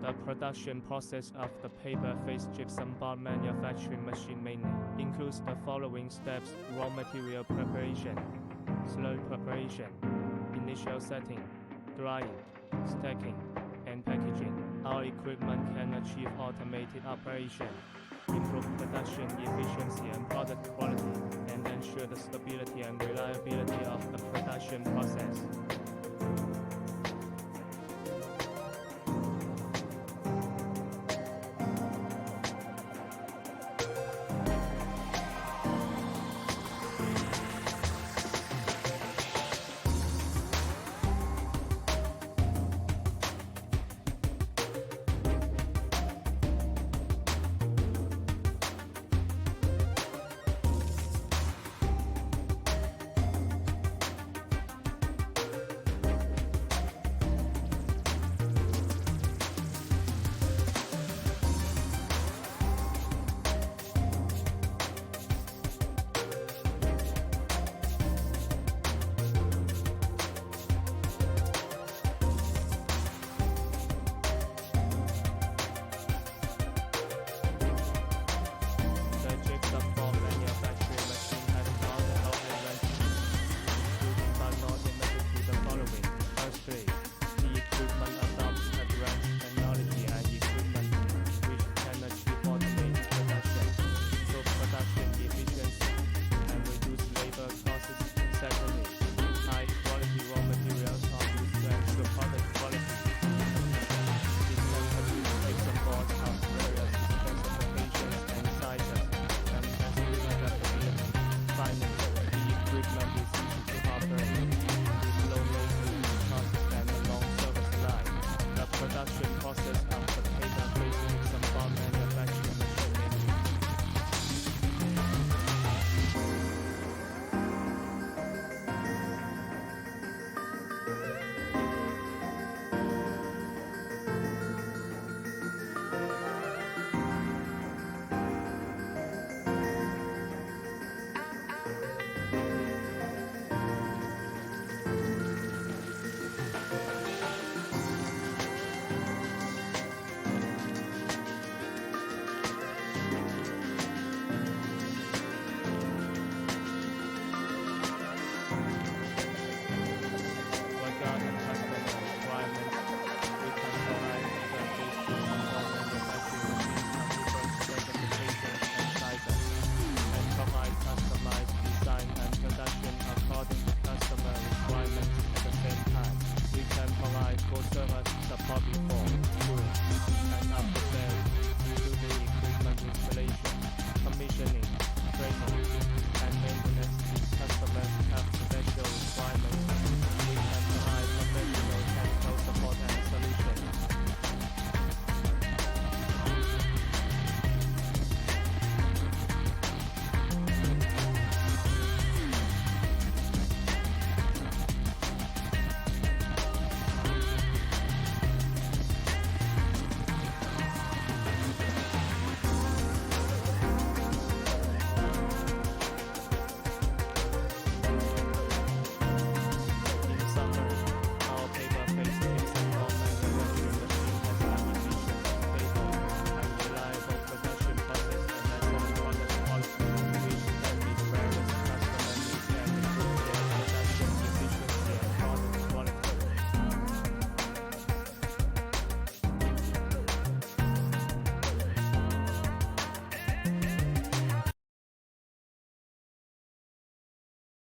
The production process of the paper face gypsum board manufacturing machine mainly includes the following steps: raw material preparation, slurry preparation, initial setting, drying, stacking, and packaging. Our equipment can achieve automated operation, improve production efficiency and product quality, and ensure the stability and reliability of the production process. Production process of the paper-based gypsum board manufacturing machine mainly. Support before, during, and after sales, including equipment installation, commissioning, training, and maintenance. Customers have special requirements